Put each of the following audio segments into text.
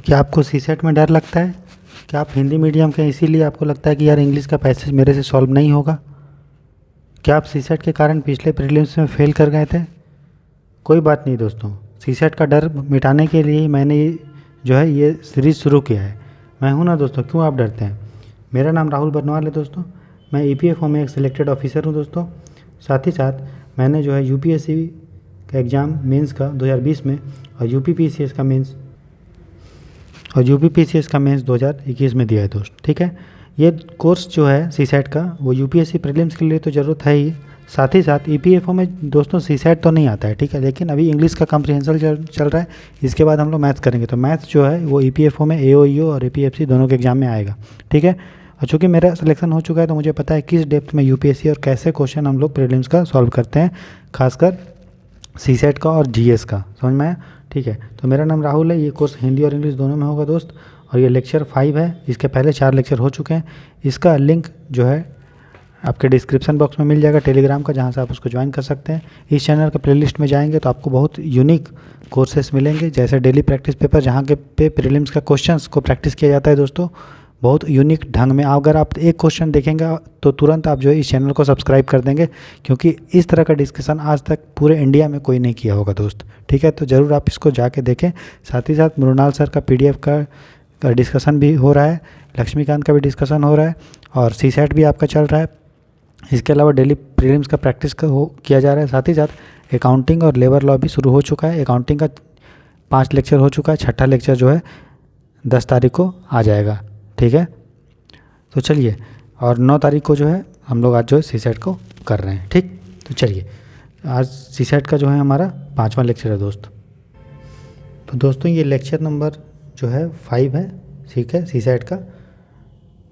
क्या आपको सीसेट में डर लगता है? क्या आप हिंदी मीडियम के इसीलिए आपको लगता है कि यार इंग्लिश का पैसेज मेरे से सॉल्व नहीं होगा? क्या आप सीसेट के कारण पिछले प्रीलिम्स में फेल कर गए थे? कोई बात नहीं दोस्तों, सीसेट का डर मिटाने के लिए ही मैंने जो है ये सीरीज़ शुरू किया है। मैं हूं ना दोस्तों, क्यों आप डरते हैं? मेरा नाम राहुल बरनवाल है दोस्तों। मैं ईपीएफओ में एक सिलेक्टेड ऑफिसर हूं दोस्तों। साथ ही साथ मैंने जो है यूपीएससी का एग्ज़ाम मेंस का 2020 में और यूपीपीसीएस का मेंस 2021 में दिया है दोस्त। ठीक है, ये कोर्स जो है सीसेट का वो यूपीएससी प्रीलिम्स के लिए तो ज़रूरत है ही, साथ ही साथ ईपीएफओ में दोस्तों सीसेट तो नहीं आता है। ठीक है, लेकिन अभी इंग्लिश का कॉम्प्रिहेंशन चल रहा है। इसके बाद हम लोग मैथ्स करेंगे, तो मैथ्स जो है वो ईपीएफओ में एओईओ और एपीएफसी दोनों के एग्जाम में आएगा। ठीक है, और चूँकि मेरा सिलेक्शन हो चुका है तो मुझे पता है किस डेप्थ में यूपीएससी और कैसे क्वेश्चन हम लोग प्रीलिम्स का सॉल्व करते हैं, खासकर सीसेट का और जीएस का। समझ में आया? ठीक है, तो मेरा नाम राहुल है। ये कोर्स हिंदी और इंग्लिश दोनों में होगा दोस्त, और ये लेक्चर 5 है। इसके पहले 4 लेक्चर हो चुके हैं। इसका लिंक जो है आपके डिस्क्रिप्शन बॉक्स में मिल जाएगा टेलीग्राम का, जहाँ से आप उसको ज्वाइन कर सकते हैं। इस चैनल का प्लेलिस्ट में जाएंगे तो आपको बहुत यूनिक कोर्सेस मिलेंगे, जैसे डेली प्रैक्टिस पेपर, जहाँ के पे प्रीलिम्स का क्वेश्चंस को प्रैक्टिस किया जाता है दोस्तों, बहुत यूनिक ढंग में। अगर आप एक क्वेश्चन देखेंगे तो तुरंत आप जो है इस चैनल को सब्सक्राइब कर देंगे, क्योंकि इस तरह का डिस्कशन आज तक पूरे इंडिया में कोई नहीं किया होगा दोस्त। ठीक है, तो ज़रूर आप इसको जाके देखें। साथ ही साथ मृणाल सर का पीडीएफ का डिस्कशन भी हो रहा है, लक्ष्मीकांत का भी डिस्कशन हो रहा है, और सीसेट भी आपका चल रहा है। इसके अलावा डेली प्रीलिम्स का प्रैक्टिस किया जा रहा है। साथ ही साथ अकाउंटिंग और लेबर लॉ भी शुरू हो चुका है। अकाउंटिंग का 5 लेक्चर हो चुका है, 6ठा लेक्चर जो है 10 तारीख को आ जाएगा। ठीक है, तो चलिए, और 9 तारीख को जो है हम लोग आज जो है सीसेट को कर रहे हैं। ठीक, तो चलिए, आज सीसेट का जो है हमारा 5वां लेक्चर है दोस्त। तो दोस्तों ये लेक्चर नंबर जो है 5 है, ठीक है, सीसेट का।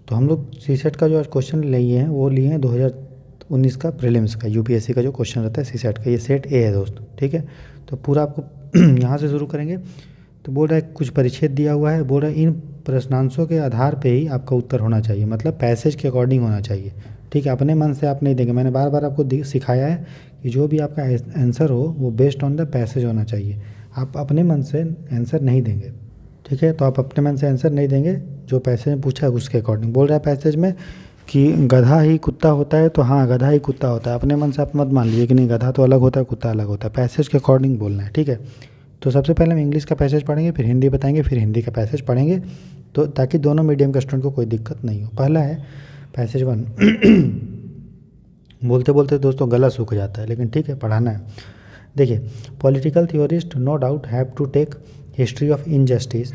तो हम लोग सीसेट का जो आज क्वेश्चन लिए हैं वो लिए हैं 2019 का प्रीलिम्स का, यूपीएससी का जो क्वेश्चन रहता है सीसेट का। ये सेट ए है दोस्त। ठीक है, तो पूरा आपको यहाँ से शुरू करेंगे। तो बोल रहा है कुछ परिच्छेद दिया हुआ है, बोल रहा है इन प्रश्नांशों के आधार पे ही आपका उत्तर होना चाहिए, मतलब पैसेज के अकॉर्डिंग होना चाहिए। ठीक है, अपने मन से आप नहीं देंगे। मैंने बार बार आपको सिखाया है कि जो भी आपका आंसर हो वो बेस्ड ऑन द पैसेज होना चाहिए। आप अपने मन से आंसर नहीं देंगे। ठीक है, तो आप अपने मन से आंसर नहीं देंगे, जो पैसेज में पूछा है उसके अकॉर्डिंग। बोल रहा है पैसेज में कि गधा ही कुत्ता होता है, तो हाँ गधा ही कुत्ता होता है। अपने मन से आप मत मान लीजिए कि नहीं, गधा तो अलग होता है, कुत्ता अलग होता है। पैसेज के अकॉर्डिंग बोलना है। ठीक है, तो सबसे पहले हम इंग्लिश का पैसेज पढ़ेंगे, फिर हिंदी बताएंगे, फिर हिंदी का पैसेज पढ़ेंगे, तो ताकि दोनों मीडियम के स्टूडेंट को कोई दिक्कत नहीं हो। पहला है पैसेज 1। बोलते बोलते दोस्तों गला सूख जाता है, लेकिन ठीक है, पढ़ाना है। देखिए, political theorist no doubt have to take history of injustice,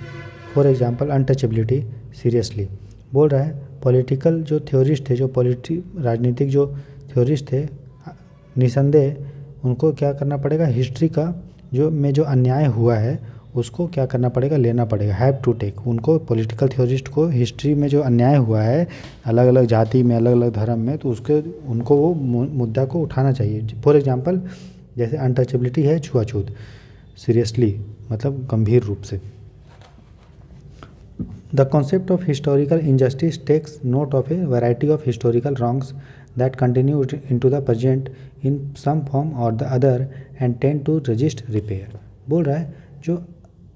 for example untouchability, seriously. बोल रहा है पॉलिटिकल जो थ्योरिस्ट थे, जो राजनीतिक जो थ्योरिस्ट थे, निसंदेह उनको क्या करना पड़ेगा, हिस्ट्री का जो अन्याय हुआ है उसको क्या करना पड़ेगा, लेना पड़ेगा। हैव टू टेक, उनको पॉलिटिकल थ्योरिस्ट को हिस्ट्री में जो अन्याय हुआ है अलग अलग जाति में, अलग अलग धर्म में, तो उनको वो मुद्दा को उठाना चाहिए। फॉर एग्जाम्पल जैसे अनटचेबिलिटी है, छुआछूत, सीरियसली मतलब गंभीर रूप से। The concept of historical injustice takes note of a variety of historical wrongs that continue into the present in some form or the other and tend to resist repair। बोल रहा है जो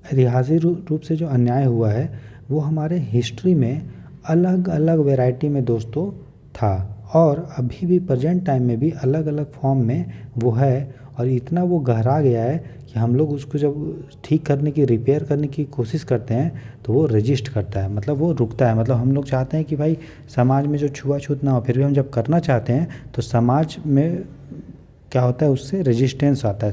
ऐतिहासिक रूप से जो अन्याय हुआ है वो हमारे हिस्ट्री में अलग अलग वैरायटी में दोस्तों था, और अभी भी प्रेजेंट टाइम में भी अलग अलग फॉर्म में वो है, और इतना वो गहरा गया है कि हम लोग उसको जब ठीक करने की, रिपेयर करने की कोशिश करते हैं तो वो रजिस्ट करता है, मतलब वो रुकता है। मतलब हम लोग चाहते हैं कि भाई समाज में जो छुआछूत ना हो, फिर भी हम जब करना चाहते हैं तो समाज में क्या होता है, उससे रेजिस्टेंस आता है,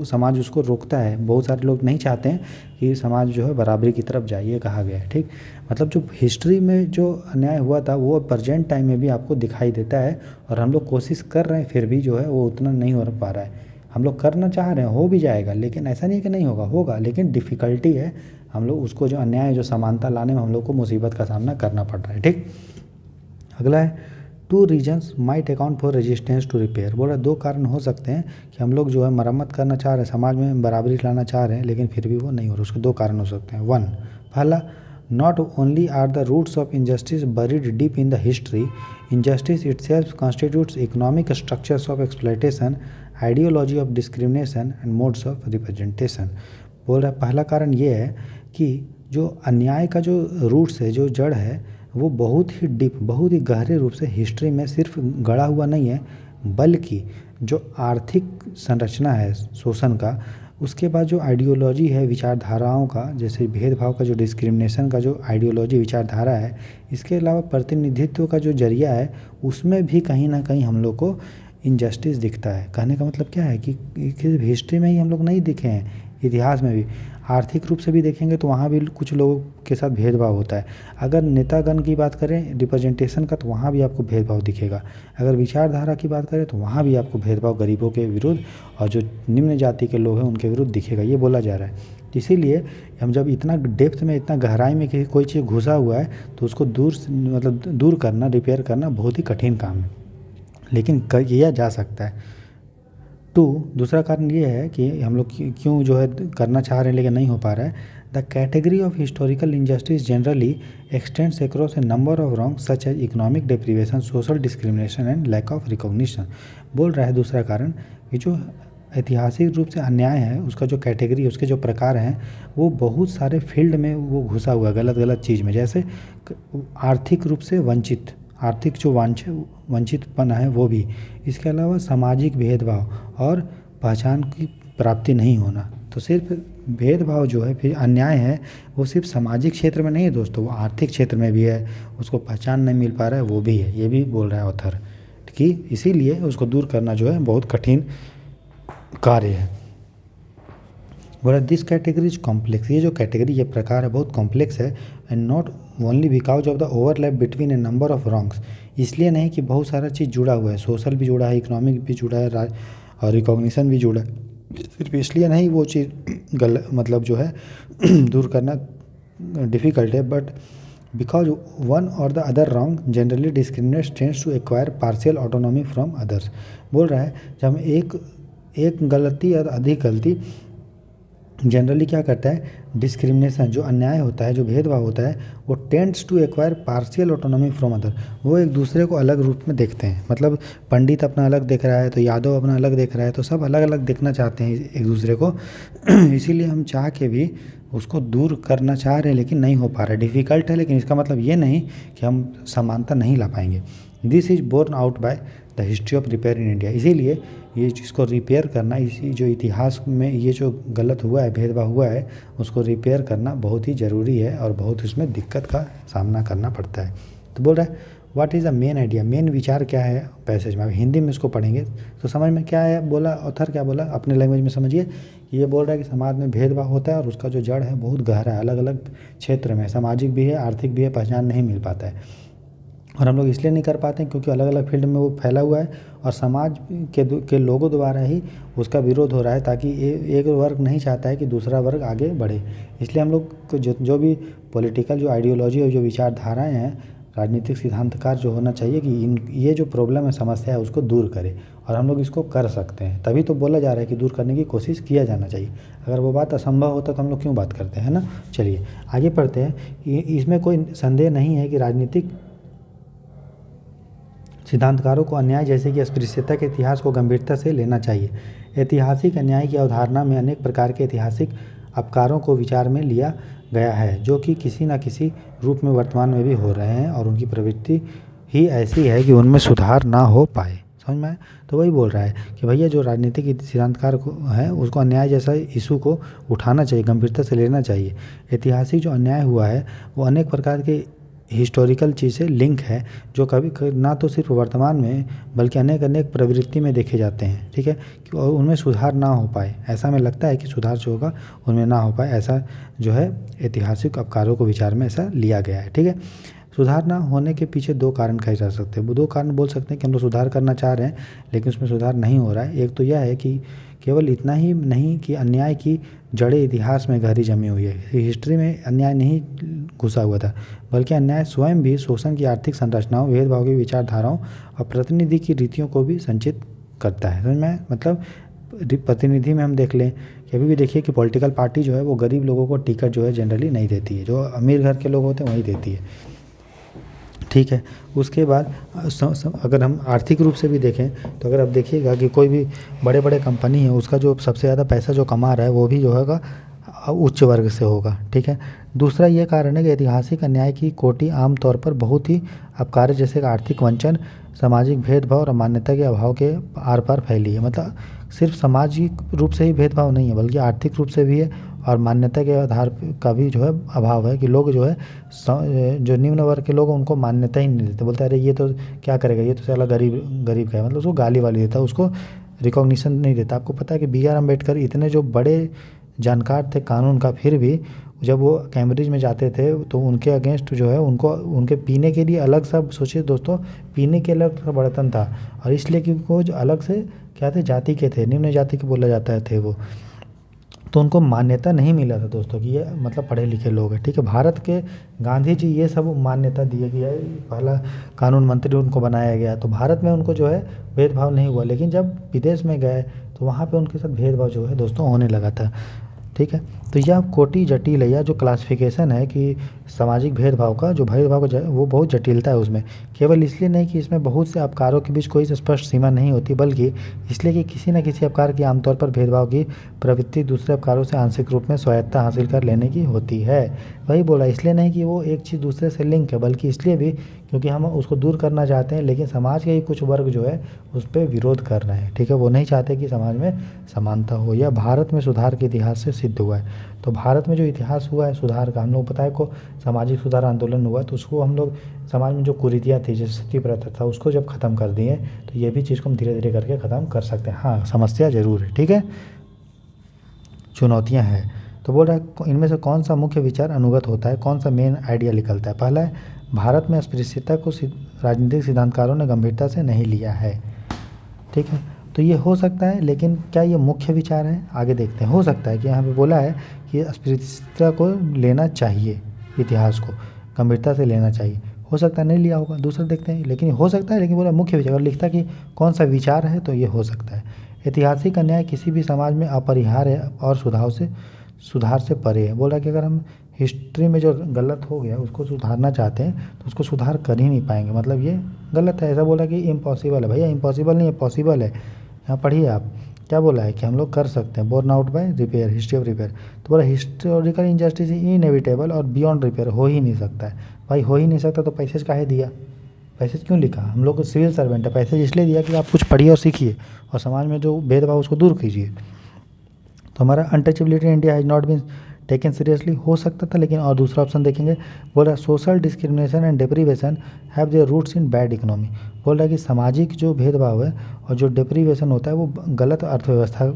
समाज उसको रोकता है। बहुत सारे लोग नहीं चाहते हैं कि समाज जो है बराबरी की तरफ जाइए, कहा गया है। ठीक, मतलब जो हिस्ट्री में जो अन्याय हुआ था वो प्रेजेंट टाइम में भी आपको दिखाई देता है, और हम लोग कोशिश कर रहे हैं फिर भी जो है वो उतना नहीं हो पा रहा है। हम लोग करना चाह रहे हैं, हो भी जाएगा, लेकिन ऐसा नहीं है कि नहीं होगा, लेकिन डिफ़िकल्टी है। हम लोग उसको जो अन्याय, जो समानता लाने में हम लोग को मुसीबत का सामना करना पड़ रहा है। ठीक, अगला है 2 reasons might account for resistance to repair. बोल रहा है 2 कारण हो सकते हैं कि हम लोग जो है मरम्मत करना चाह रहे हैं, समाज में बराबरी लाना चाह रहे हैं, लेकिन फिर भी वो नहीं हो रहा। उसके 2 कारण हो सकते हैं। 1, पहला, not only are the roots of injustice buried deep in the history, injustice itself constitutes economic structures of exploitation, ideology of discrimination and modes of representation. बोल रहा है पहला कारण ये है कि जो अन्याय का जो रूट्स है, जो जड़ है, वो बहुत ही डीप, बहुत ही गहरे रूप से हिस्ट्री में सिर्फ गड़ा हुआ नहीं है, बल्कि जो आर्थिक संरचना है शोषण का, उसके बाद जो आइडियोलॉजी है विचारधाराओं का, जैसे भेदभाव का जो डिस्क्रिमिनेशन का जो आइडियोलॉजी विचारधारा है, इसके अलावा प्रतिनिधित्व का जो जरिया है, उसमें भी कहीं ना कहीं हम लोग को इनजस्टिस दिखता है। कहने का मतलब क्या है कि हिस्ट्री में ही हम लोग नहीं दिखे हैं, इतिहास में भी आर्थिक रूप से भी देखेंगे तो वहाँ भी कुछ लोगों के साथ भेदभाव होता है। अगर नेतागण की बात करें रिप्रेजेंटेशन का, तो वहाँ भी आपको भेदभाव दिखेगा। अगर विचारधारा की बात करें तो वहाँ भी आपको भेदभाव गरीबों के विरुद्ध और जो निम्न जाति के लोग हैं उनके विरुद्ध दिखेगा, ये बोला जा रहा है। इसीलिए हम जब इतना डेप्थ में, इतना गहराई में कोई चीज़ घुसा हुआ है तो उसको मतलब दूर करना, रिपेयर करना बहुत ही कठिन काम है, लेकिन किया जा सकता है। दूसरा कारण ये है कि हम लोग क्यों जो है करना चाह रहे हैं लेकिन नहीं हो पा रहा है। The category of historical injustice generally extends across a number of wrong such as economic deprivation, social discrimination and lack of recognition. बोल रहा है दूसरा कारण कि जो ऐतिहासिक रूप से अन्याय है, उसका जो कैटेगरी, उसके जो प्रकार हैं, वो बहुत सारे फील्ड में वो घुसा हुआ है, गलत गलत चीज़ में। जैसे आर्थिक रूप से वंचित, आर्थिक जो वंचितपन है वो भी, इसके अलावा सामाजिक भेदभाव और पहचान की प्राप्ति नहीं होना। तो सिर्फ भेदभाव जो है, फिर अन्याय है, वो सिर्फ सामाजिक क्षेत्र में नहीं है दोस्तों, वो आर्थिक क्षेत्र में भी है, उसको पहचान नहीं मिल पा रहा है वो भी है, ये भी बोल रहा है ऑथर कि इसीलिए उसको दूर करना जो है बहुत कठिन कार्य है। बोला दिस कैटेगरी इज कॉम्प्लेक्स, ये जो कैटेगरी, ये प्रकार है बहुत कॉम्प्लेक्स है, and not only because of the overlap between A number of wrongs, इसलिए नहीं कि बहुत सारा चीज़ जुड़ा हुआ है, सोशल भी जुड़ा है, इकोनॉमिक भी जुड़ा है और रिकॉग्निशन भी जुड़ा है, सिर्फ इसलिए नहीं वो चीज़ मतलब जो है दूर करना डिफ़िकल्ट है, but because one or the other wrong generally discriminates tends to acquire partial autonomy from others. बोल रहा है जब हम एक गलती या अधिक गलती जनरली क्या करता है, डिस्क्रिमिनेशन, जो अन्याय होता है, जो भेदभाव होता है, वो tends to acquire partial autonomy from other, वो एक दूसरे को अलग रूप में देखते हैं। मतलब पंडित अपना अलग देख रहा है तो यादव अपना अलग देख रहा है, तो सब अलग अलग देखना चाहते हैं एक दूसरे को इसीलिए हम चाह के भी उसको दूर करना चाह रहे हैं लेकिन नहीं हो पा रहा है, डिफ़िकल्ट है, लेकिन इसका मतलब ये नहीं कि हम समानता नहीं ला पाएंगे। This is borne out by the history of repair in India. इसीलिए ये जिसको रिपेयर करना, इसी जो इतिहास में ये जो गलत हुआ है, भेदभाव हुआ है, उसको रिपेयर करना बहुत ही ज़रूरी है और बहुत उसमें दिक्कत का सामना करना पड़ता है। तो बोल रहा है what is the main idea, main विचार क्या है पैसेज में। अब हिंदी में इसको पढ़ेंगे तो समझ में क्या है, बोला ऑथर क्या बोला अपने लैंग्वेज में समझिए। ये बोल रहा है कि समाज में भेदभाव होता है और उसका जो जड़ है बहुत गहरा है, अलग अलग क्षेत्र में, सामाजिक भी है, आर्थिक भी है, पहचान नहीं मिल पाता है। और हम लोग इसलिए नहीं कर पाते हैं क्योंकि अलग अलग फील्ड में वो फैला हुआ है और समाज के लोगों द्वारा ही उसका विरोध हो रहा है, ताकि एक वर्ग नहीं चाहता है कि दूसरा वर्ग आगे बढ़े। इसलिए हम लोग को जो भी पॉलिटिकल जो आइडियोलॉजी और जो विचारधाराएं हैं, राजनीतिक सिद्धांतकार जो होना चाहिए कि ये जो प्रॉब्लम है, समस्या है, उसको दूर करे, और हम लोग इसको कर सकते हैं। तभी तो बोला जा रहा है कि दूर करने की कोशिश किया जाना चाहिए। अगर वो बात असंभव होता तो हम लोग क्यों बात करते हैं ना। चलिए आगे पढ़ते हैं। इसमें कोई संदेह नहीं है कि राजनीतिक सिद्धांतकारों को अन्याय जैसे कि अस्पृश्यता के इतिहास को गंभीरता से लेना चाहिए। ऐतिहासिक अन्याय की अवधारणा में अनेक प्रकार के ऐतिहासिक अपकारों को विचार में लिया गया है, जो कि किसी न किसी रूप में वर्तमान में भी हो रहे हैं और उनकी प्रवृत्ति ही ऐसी है कि उनमें सुधार ना हो पाए। समझ में आया? तो वही बोल रहा है कि भैया जो राजनीतिक सिद्धांतकार को है उसको अन्याय जैसा इशू को उठाना चाहिए, गंभीरता से लेना चाहिए। ऐतिहासिक जो अन्याय हुआ है वो अनेक प्रकार के हिस्टोरिकल चीज़ से लिंक है, जो कभी ना तो सिर्फ वर्तमान में बल्कि अनेक प्रवृत्ति में देखे जाते हैं। ठीक है, कि और उनमें सुधार ना हो पाए, ऐसा हमें लगता है कि सुधार जो होगा उनमें ना हो पाए, ऐसा जो है ऐतिहासिक अपकारों को विचार में ऐसा लिया गया है। ठीक है, सुधार ना होने के पीछे दो कारण कहे जा सकते हैं। वो दो कारण बोल सकते हैं कि हम लोग सुधार करना चाह रहे हैं लेकिन उसमें सुधार नहीं हो रहा है। एक तो यह है कि केवल इतना ही नहीं कि अन्याय की जड़ें इतिहास में गहरी जमी हुई है, हिस्ट्री में अन्याय नहीं घुसा हुआ था, बल्कि अन्याय स्वयं भी शोषण की आर्थिक संरचनाओं, भेदभाव की विचारधाराओं और प्रतिनिधि की रीतियों को भी संचित करता है। समझ में? मतलब प्रतिनिधि में हम देख लें कि अभी भी देखिए कि पॉलिटिकल पार्टी जो है वो गरीब लोगों को टिकट जो है जनरली नहीं देती है, जो अमीर घर के लोग होते हैं वही देती है। ठीक है, उसके बाद अगर हम आर्थिक रूप से भी देखें तो अगर आप देखिएगा कि कोई भी बड़े बड़े कंपनी है, उसका जो सबसे ज़्यादा पैसा जो कमा रहा है वो भी जो होगा उच्च वर्ग से होगा। ठीक है, दूसरा ये कारण है कि ऐतिहासिक अन्याय की कोटि आमतौर पर बहुत ही अपकार्य जैसे कि आर्थिक वंचन, सामाजिक भेदभाव और मान्यता के अभाव के आर पार फैली है। मतलब सिर्फ सामाजिक रूप से ही भेदभाव नहीं है बल्कि आर्थिक रूप से भी है और मान्यता के आधार का भी जो है अभाव है कि लोग जो है जो निम्न वर्ग के लोग हैं उनको मान्यता ही नहीं देते। बोलते हैं अरे ये तो क्या करेगा, ये तो साला गरीब गरीब का है, मतलब उसको गाली वाली देता है, उसको रिकॉग्निशन नहीं देता। आपको पता है कि बी आर अम्बेडकर इतने जो बड़े जानकार थे कानून का, फिर भी जब वो कैम्ब्रिज में जाते थे तो उनके अगेंस्ट जो है उनको उनके पीने के लिए अलग सा, सोचिए दोस्तों, पीने के अलग सा बर्तन था और इसलिए कि वो जो अलग से क्या थे, जाति के थे, निम्न जाति के बोला जाता थे वो, तो उनको मान्यता नहीं मिला था दोस्तों कि ये मतलब पढ़े लिखे लोग हैं। ठीक है, भारत के गांधी जी ये सब मान्यता दिए गया, पहला कानून मंत्री उनको बनाया गया, तो भारत में उनको जो है भेदभाव नहीं हुआ। लेकिन जब विदेश में गए तो वहाँ पे उनके साथ भेदभाव जो है दोस्तों होने लगा था। ठीक है, तो यह कोटि जटिल है, या जो क्लासिफिकेशन है कि सामाजिक भेदभाव का, जो भेदभाव का वो बहुत जटिलता है उसमें। केवल इसलिए नहीं कि इसमें बहुत से अपकारों के बीच कोई स्पष्ट सीमा नहीं होती, बल्कि इसलिए कि किसी न किसी अपकार की, आमतौर पर भेदभाव की प्रवृत्ति दूसरे अपकारों से आंशिक रूप में स्वायत्तता हासिल कर लेने की होती है। वही बोला, इसलिए नहीं कि वो एक चीज़ दूसरे से लिंक है, बल्कि इसलिए भी क्योंकि हम उसको दूर करना चाहते हैं, लेकिन समाज के ही कुछ वर्ग जो है उस पर विरोध कर रहे हैं। ठीक है, वो नहीं चाहते कि समाज में समानता हो। यह भारत में सुधार के इतिहास से सिद्ध हुआ है। तो भारत में जो इतिहास हुआ है सुधार का, हम लोग बताए को सामाजिक सुधार आंदोलन हुआ, तो उसको हम लोग समाज में जो कुरीतियाँ थी, जैसे सती प्रथा था, उसको जब ख़त्म कर दिए तो ये भी चीज़ को हम धीरे धीरे करके ख़त्म कर सकते हैं। हाँ, समस्या ज़रूर है, ठीक है, चुनौतियाँ हैं। तो बोल रहा है इनमें से कौन सा मुख्य विचार अनुगत होता है, कौन सा मेन आइडिया निकलता है। पहला है, भारत में अस्पृश्यता को राजनीतिक सिद्धांतकारों ने गंभीरता से नहीं लिया है। ठीक है, तो ये हो सकता है, लेकिन क्या ये मुख्य विचार है, आगे देखते हैं। हो सकता है कि यहाँ पे बोला है कि अस्पृश्यता को लेना चाहिए, इतिहास को गंभीरता से लेना चाहिए, हो सकता है नहीं लिया होगा, दूसरा देखते हैं, लेकिन हो सकता है। लेकिन बोला मुख्य विचार, अगर लिखता कि कौन सा विचार है तो ये हो सकता है। ऐतिहासिक अन्याय किसी भी समाज में अपरिहार्य है और सुधार से परे है। बोला कि अगर हम हिस्ट्री में जो गलत हो गया उसको सुधारना चाहते हैं तो उसको सुधार कर ही नहीं पाएंगे, मतलब ये गलत है। ऐसा बोला कि इम्पॉसिबल है, भैया इम्पॉसिबल नहीं है, पॉसिबल है। यहाँ पढ़िए आप क्या बोला है कि हम लोग कर सकते हैं, borne out by repair, history of repair. तो बोला हिस्टोरिकल इंजस्टिस इनएविटेबल और बियॉन्ड रिपेयर, हो ही नहीं सकता है। भाई हो ही नहीं सकता तो पैसेज काहे दिया, पैसेज क्यों लिखा, हम लोग को सिविल सर्वेंट है, पैसेज इसलिए दिया कि आप कुछ पढ़िए और सीखिए और समाज में जो भेदभाव उसको दूर कीजिए। तो हमारा untouchability in India has not been taken seriously, हो सकता था, लेकिन और दूसरा ऑप्शन देखेंगे, बोल रहा है social discrimination and deprivation have their roots in bad economy. बोल रहा है कि सामाजिक जो भेदभाव है और जो डिप्रीवेशन होता है वो गलत अर्थव्यवस्था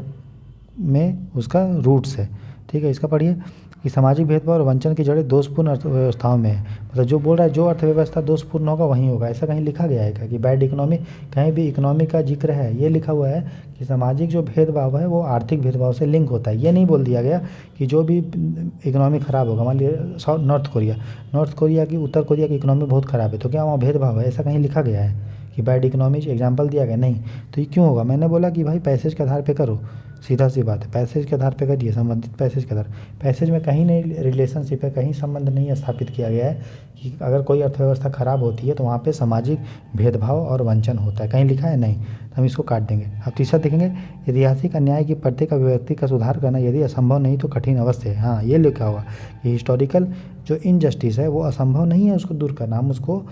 में उसका रूट्स है। ठीक है, इसका पढ़िए कि सामाजिक भेदभाव और वंचन की जड़ें दोषपूर्ण अर्थव्यवस्थाओं में है। मतलब जो बोल रहा है जो अर्थव्यवस्था दोषपूर्ण होगा वहीं होगा, ऐसा कहीं लिखा गया है क्या कि बैड इकोनॉमी, कहीं भी इकोनॉमी का जिक्र है, ये लिखा हुआ है कि सामाजिक जो भेदभाव है वो आर्थिक भेदभाव से लिंक होता है। ये नहीं बोल दिया गया कि जो भी इकोनॉमी ख़राब होगा, मान लिया नॉर्थ कोरिया की, उत्तर कोरिया की इकोनॉमी बहुत ख़राब है तो क्या वहाँ भेदभाव है, ऐसा कहीं लिखा गया है कि बैड इकोनॉमी एग्जाम्पल दिया गया, नहीं। तो ये क्यों होगा, मैंने बोला कि भाई पैसेज के आधार पे करो, सीधा सी बात है, पैसेज के आधार पे करिए, संबंधित पैसेज के आधार। पैसेज में कहीं नहीं रिलेशनशिप है, कहीं संबंध नहीं स्थापित किया गया है कि अगर कोई अर्थव्यवस्था खराब होती है तो वहाँ पे सामाजिक भेदभाव और वंचन होता है, कहीं लिखा है नहीं, तो हम इसको काट देंगे। अब तीसरा देखेंगे, ऐतिहासिक अन्याय की प्रत्येक अभिव्यक्ति का सुधार करना यदि असंभव नहीं तो कठिन अवश्य है। हाँ, ये लिखा हुआ कि हिस्टोरिकल जो इनजस्टिस है वो असंभव नहीं है उसको दूर करना, हम उसको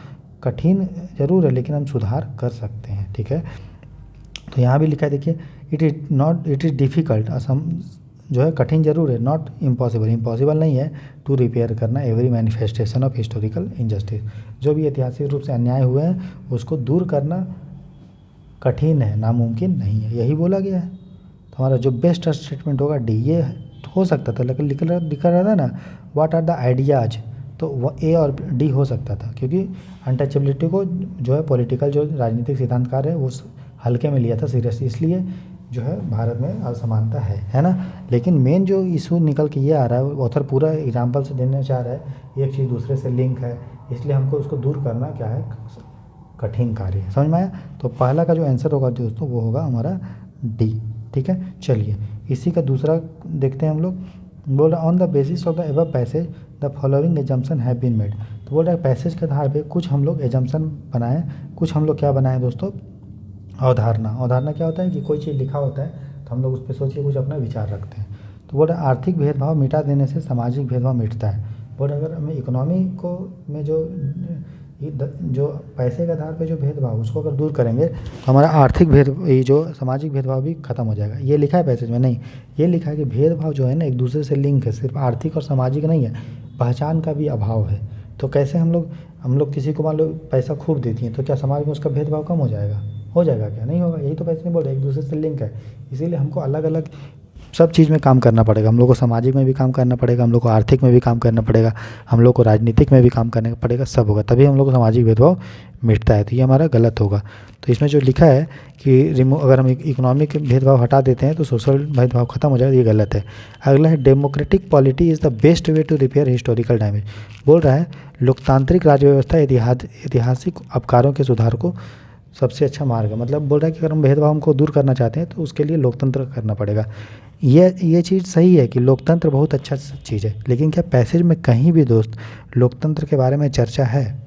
कठिन जरूर है लेकिन हम सुधार कर सकते हैं। ठीक है, तो यहाँ भी लिखा है, देखिए इट इज़ डिफ़िकल्ट, जो है कठिन जरूर है, नॉट इम्पॉसिबल नहीं है टू रिपेयर करना every manifestation of historical injustice. जो भी ऐतिहासिक रूप से अन्याय हुए हैं उसको दूर करना कठिन है, नामुमकिन नहीं है, यही बोला गया है। तो हमारा जो बेस्ट स्टेटमेंट होगा डी, ये हो सकता था लेकिन लिखा रहा था ना व्हाट आर द आइडियाज, तो वो ए और डी हो सकता था, क्योंकि अनटचेबिलिटी को जो है पॉलिटिकल जो राजनीतिक सिद्धांतकार है वो हल्के में लिया था सीरियसली, इसलिए जो है भारत में असमानता है ना। लेकिन मेन जो इशू निकल के ये आ रहा है, ऑथर पूरा एग्जाम्पल से देना चाह रहा है एक चीज़ दूसरे से लिंक है, इसलिए हमको उसको दूर करना क्या है, कठिन कार्य है। समझ में आया। तो पहला का जो आंसर होगा दोस्तों वो होगा हमारा डी। ठीक है, चलिए इसी का दूसरा देखते हैं हम लोग। बोल रहा on the basis of the above passage the following assumption have been made. तो बोल रहा है पैसेज के आधार पे कुछ हम लोग एजम्पशन बनाए, कुछ हम लोग क्या बनाए दोस्तों, अवधारणा क्या होता है कि कोई चीज़ लिखा होता है तो हम लोग उस पर सोचिए कुछ अपना विचार रखते हैं। तो बोल रहा है आर्थिक भेदभाव मिटा देने से सामाजिक भेदभाव मिटता है। और अगर हमें इकोनॉमी को में जो पैसे के आधार पे जो भेदभाव उसको अगर दूर करेंगे तो हमारा आर्थिक ये जो सामाजिक भेदभाव भी खत्म हो जाएगा। ये लिखा है पैसेज में? नहीं, ये लिखा है कि भेदभाव जो है ना एक दूसरे से लिंक है, सिर्फ आर्थिक और सामाजिक नहीं है, पहचान का भी अभाव है। तो कैसे हम लोग किसी को मान लो पैसा खूब देती हैं तो क्या समाज में उसका भेदभाव कम हो जाएगा? हो जाएगा क्या? नहीं होगा। यही तो पैसे नहीं बोल रहे, एक दूसरे से लिंक है। इसीलिए हमको अलग अलग सब चीज़ में काम करना पड़ेगा। हम लोग को सामाजिक में भी काम करना पड़ेगा, हम लोग को आर्थिक में भी काम करना पड़ेगा, हम लोग को राजनीतिक में भी काम करना पड़ेगा, सब होगा तभी हम लोग को सामाजिक भेदभाव मिटता है। तो ये हमारा गलत होगा। तो इसमें जो लिखा है कि अगर हम इकोनॉमिक भेदभाव हटा देते हैं तो सोशल भेदभाव खत्म हो जाएगा, ये गलत है। अगला है democratic polity is the best way to repair historical damage. बोल रहा है लोकतांत्रिक राज्य व्यवस्था ऐतिहासिक अपकारों के सुधार को सबसे अच्छा मार्ग है। मतलब बोल रहा है कि अगर हम भेदभाव को दूर करना चाहते हैं तो उसके लिए लोकतंत्र करना पड़ेगा। ये चीज़ सही है कि लोकतंत्र बहुत अच्छा चीज़ है, लेकिन क्या पैसेज में कहीं भी दोस्त लोकतंत्र के बारे में चर्चा है?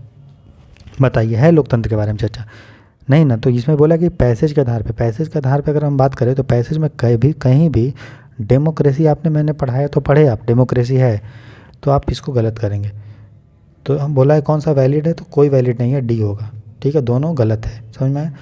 बताइए, है लोकतंत्र के बारे में चर्चा? नहीं ना। तो इसमें बोला कि पैसेज के आधार पे अगर हम बात करें तो पैसेज में कहीं भी डेमोक्रेसी आपने मैंने पढ़ाया तो पढ़े आप, डेमोक्रेसी है तो आप इसको गलत करेंगे। तो हम बोला है कौन सा वैलिड है, तो कोई वैलिड नहीं है, डी होगा। ठीक है, दोनों गलत है, समझ में आया?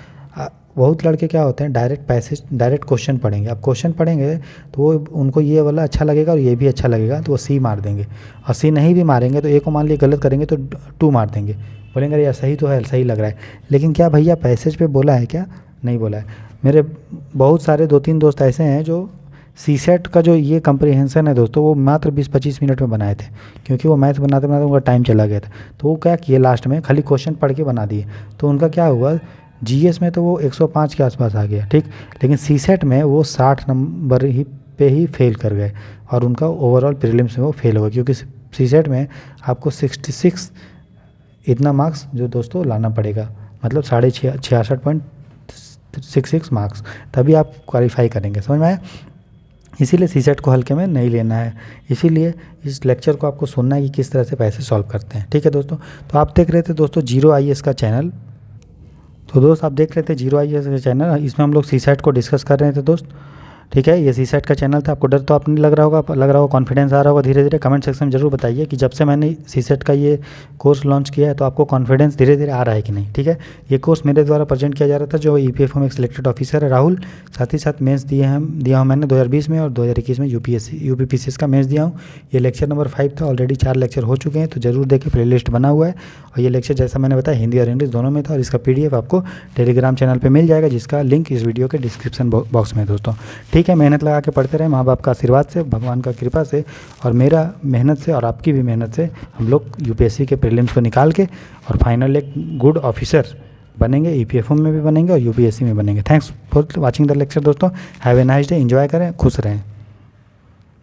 बहुत लड़के क्या होते हैं डायरेक्ट क्वेश्चन पढ़ेंगे। अब क्वेश्चन पढ़ेंगे तो वो उनको ये वाला अच्छा लगेगा और ये भी अच्छा लगेगा तो वो सी मार देंगे, और सी नहीं भी मारेंगे तो ए को मान लिया गलत करेंगे तो 2 मार देंगे, बोलेंगे यार सही तो है, सही लग रहा है। लेकिन क्या भैया पैसेज पे बोला है क्या? नहीं बोला है। मेरे बहुत सारे 2-3 दोस्त ऐसे हैं जो सीसेट का जो ये कम्प्रीहेंशन है दोस्तों वो मात्र 20-25 मिनट में बनाए थे, क्योंकि वो मैथ बनाते बनाते उनका टाइम चला गया था। तो वो क्या किए लास्ट में खाली क्वेश्चन पढ़ के बना दिए। तो उनका क्या हुआ, जीएस में तो वो 105 के आसपास आ गया, ठीक, लेकिन सीसेट में वो 60 नंबर ही फेल कर गए और उनका ओवरऑल प्रीलिम्स में वो फेल हो गया, क्योंकि सीसेट में आपको 66 इतना मार्क्स जो दोस्तों लाना पड़ेगा, मतलब 66.66 मार्क्स, तभी आप क्वालिफाई करेंगे। समझ में आया? इसीलिए सीसेट को हल्के में नहीं लेना है। इसीलिए इस लेक्चर को आपको सुनना है कि किस तरह से पैसे सॉल्व करते हैं। ठीक है दोस्तों, तो आप देख रहे थे दोस्तों जीरो आईएएस का चैनल। तो दोस्त आप देख रहे थे जीरो आईएएस का चैनल, इसमें हम लोग सीसेट को डिस्कस कर रहे थे दोस्त। ठीक है, ये सीसेट का चैनल था। आपको डर तो आप नहीं लग रहा होगा, कॉन्फिडेंस आ रहा होगा धीरे धीरे। कमेंट सेक्शन में जरूर बताइए कि जब से मैंने सीसेट का ये कोर्स लॉन्च किया है तो आपको कॉन्फिडेंस धीरे धीरे आ रहा है कि नहीं। ठीक है, ये कोर्स मेरे द्वारा प्रेजेंट किया जा रहा था, जो ईपीएफओ में एक सिलेक्टेड ऑफिसर है राहुल, साथ ही साथ मेंस दिया हूँ मैंने 2020 में और 2021 में यूपीपीसीएस का मेंस दिया हूँ। ये लेक्चर नंबर 5 था, ऑलरेडी 4 लेक्चर हो चुके हैं, तो जरूर देखें, प्ले लिस्ट बना हुआ है। और ये लेक्चर जैसा मैंने बताया हिंदी और इंग्लिश दोनों में था, और इसका PDF आपको टेलीग्राम चैनल पर मिल जाएगा, जिसका लिंक इस वीडियो के डिस्क्रिप्शन बॉक्स में है दोस्तों। ठीक है, मेहनत लगा के पढ़ते रहे, माँ बाप का आशीर्वाद से, भगवान का कृपा से, और मेरा मेहनत से और आपकी भी मेहनत से हम लोग यूपीएससी के प्रीलिम्स को निकाल के और फाइनल एक गुड ऑफिसर बनेंगे, ईपीएफओ में भी बनेंगे और यूपीएससी में बनेंगे। Thanks for watching the lecture दोस्तों। Have a nice day, enjoy करें, खुश रहें।